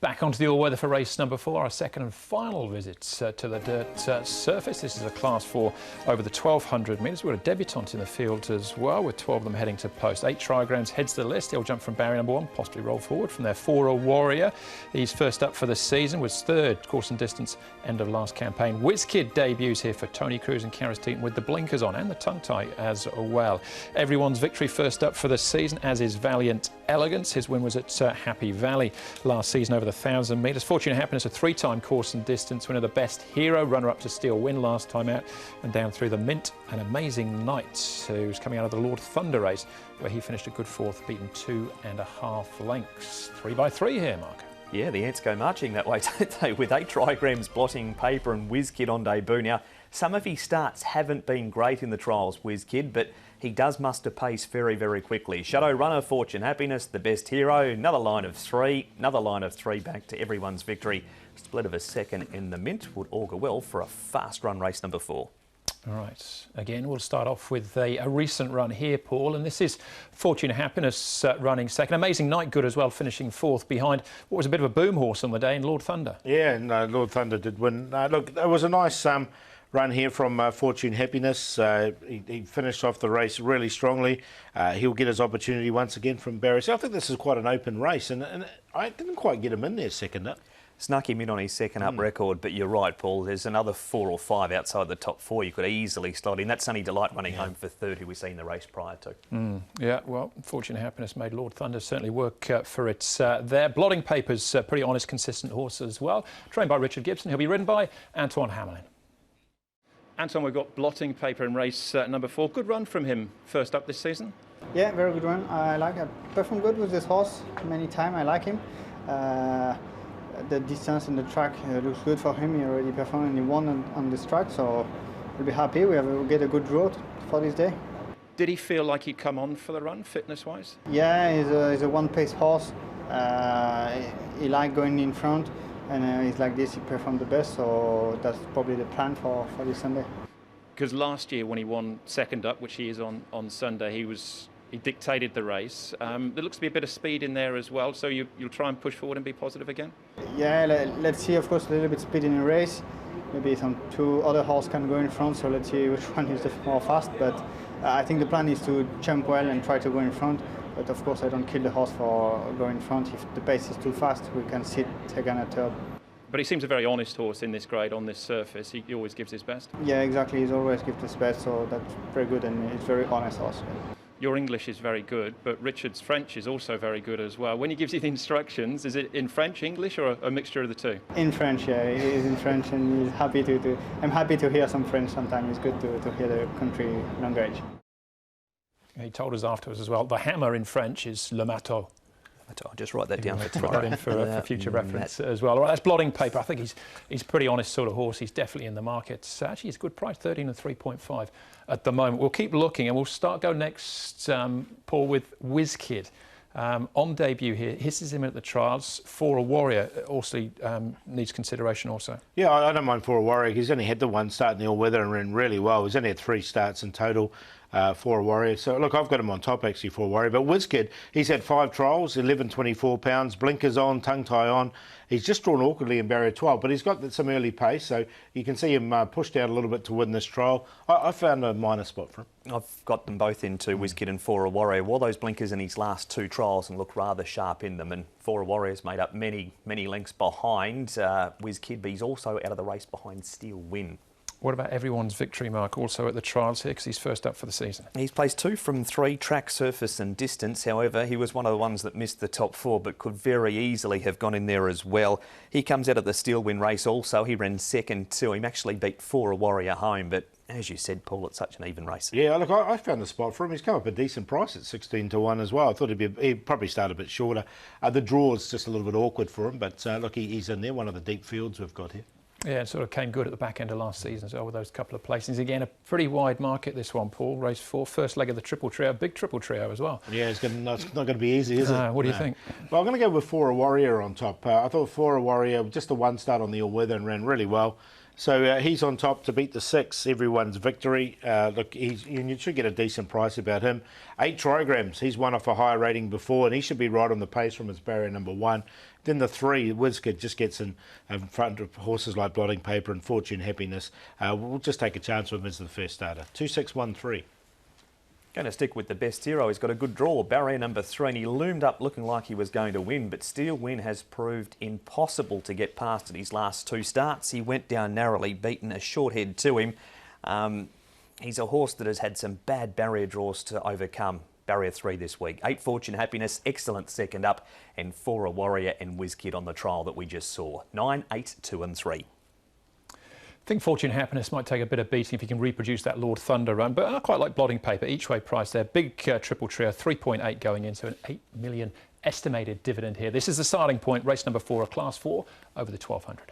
Back onto the all-weather for race number 4, our second and final visit to the dirt surface. This is a class 4 over the 1200 metres. We've got a debutant in the field as well, with 12 of them heading to post. 8 trigrams heads to the list. He'll jump from barrier number 1, possibly roll forward from there. 4 a Warrior. He's first up for the season, was third course and distance end of last campaign. Wizzkid debuts here for Tony Cruz and Sha Tin with the blinkers on and the tongue tie as well. Everyone's Victory first up for the season, as is Valiant Elegance. His win was at Happy Valley last season over the 1000 metres. Fortune and Happiness, a 3-time course and distance winner, the Best Hero, runner-up to Steel Win last time out, and down through the Mint, an Amazing Night, who's coming out of the Lord Thunder race, where he finished a good 4th, beaten 2.5 lengths. 3 by 3 here, Mark. Yeah, the ants go marching that way, don't they? With 8 trigrams, Blotting Paper and Wizzkid on debut. Now, some of his starts haven't been great in the trials, Wizzkid, but he does muster pace very, very quickly. Shadow Runner, Fortune Happiness, the Best Hero, another line of 3, back to Everyone's Victory. Split of a second in the Mint would augur well for a fast run race number 4. All right, again, we'll start off with a recent run here, Paul, and this is Fortune Happiness running second. Amazing Night good as well, finishing 4th behind what was a bit of a boom horse on the day in Lord Thunder. Yeah, no, Lord Thunder did win. Look, it was a nice run here from Fortune Happiness. He finished off the race really strongly. He'll get his opportunity once again from Barry. So I think this is quite an open race, and I didn't quite get him in there second up. Snuck him in on his second up record, but you're right, Paul. There's another 4 or 5 outside the top 4 you could easily slot in. That's Sunny Delight running home for 3rd, who we see in the race prior to. Yeah, well, Fortune Happiness made Lord Thunder certainly work for it there. Blotting Paper's pretty honest, consistent horse as well. Trained by Richard Gibson. He'll be ridden by Antoine Hamelin. Anton, we've got Blotting Paper in race number 4. Good run from him first up this season. Yeah, very good run. I performed good with this horse many times. I like him. The distance and the track looks good for him. He already performed and he won on this track, so we'll be happy. We'll get a good draw for this day. Did he feel like he'd come on for the run, fitness-wise? Yeah, he's a one-pace horse. He likes going in front, and he's like this, he performed the best, so that's probably the plan for this Sunday. Because last year when he won second up, which he is on Sunday, he dictated the race. There looks to be a bit of speed in there as well, so you'll try and push forward and be positive again? Yeah, let's see, of course, a little bit speed in the race. Maybe some 2 other horses can go in front, so let's see which one is the more fast. But I think the plan is to jump well and try to go in front. But of course, I don't kill the horse for going in front. If the pace is too fast, we can sit second and third. But he seems a very honest horse in this grade, on this surface. He always gives his best. Yeah, exactly. He's always gives his best, so that's very good, and he's very honest horse. Your English is very good, but Richard's French is also very good as well. When he gives you the instructions, is it in French, English, or a mixture of the two? In French, yeah. He is in French, and he's happy to. I'm happy to hear some French sometimes. It's good to hear the country language. He told us afterwards as well, the hammer in French is le marteau. I'll just write that down for tomorrow. Put that in for future reference as well. All right, that's Blotting Paper. I think he's a pretty honest sort of horse. He's definitely in the market. Actually, he's a good price, 13 and 3.5 at the moment. We'll keep looking, and we'll go next, Paul, with Wizzkid. On debut here, hisses him at the trials. 4 a Warrior also needs consideration also. Yeah, I don't mind 4 a Warrior. He's only had the 1 start in the all-weather and ran really well. He's only had 3 starts in total. 4 a Warrior. So, look, I've got him on top, actually, 4 a Warrior. But Wizzkid, he's had 5 trials, 11, 24 pounds, blinkers on, tongue tie on. He's just drawn awkwardly in barrier 12, but he's got some early pace, so you can see him pushed out a little bit to win this trial. I found a minor spot for him. I've got them both into Wizzkid and 4 a Warrior. Wore those blinkers in his last 2 trials and looked rather sharp in them, and 4 a Warrior's made up many lengths behind Wizzkid, but he's also out of the race behind Steel Win. What about Everyone's Victory, Mark, also at the trials here, because he's first up for the season? He's placed 2 from 3, track, surface and distance. However, he was one of the ones that missed the top 4, but could very easily have gone in there as well. He comes out of the Steel Win race also. He ran second to him, actually beat 4 a Warrior home, but as you said, Paul, it's such an even race. Yeah, look, I found a spot for him. He's come up a decent price at 16 to 1 as well. I thought he'd probably start a bit shorter. The draw is just a little bit awkward for him, but look, he's in there, one of the deep fields we've got here. Yeah, it sort of came good at the back end of last season as well with those couple of placings. Again, a pretty wide market, this one, Paul. Race 4, first leg of the triple trio, big triple trio as well. Yeah, it's not going to be easy, is it? What do you think? Well, I'm going to go with 4 a Warrior on top. I thought 4 a Warrior, just a 1 start on the all-weather and ran really well. So he's on top to beat the 6, everyone's victory. Look, you should get a decent price about him. 8 trigrams, he's won off a higher rating before, and he should be right on the pace from his barrier number 1. Then the 3, Wizzkid, just gets in front of horses like Blotting Paper and Fortune Happiness. We'll just take a chance with him as the first starter. 2-6-1-3. Going to stick with the best hero. He's got a good draw, barrier number 3, and he loomed up looking like he was going to win, but Steel Win has proved impossible to get past at his last 2 starts. He went down narrowly, beaten a short head to him. He's a horse that has had some bad barrier draws to overcome. Barrier 3 this week. 8 Fortune Happiness, excellent second up, and 4 A Warrior and Wizzkid on the trial that we just saw. 9, 8, 2 and 3. I think Fortune Happiness might take a bit of beating if he can reproduce that Lord Thunder run, but I quite like Blotting Paper. Each way price there. Big triple trio, 3.8 going into an 8 million estimated dividend here. This is the starting point, race number 4, a class 4 over the 1200.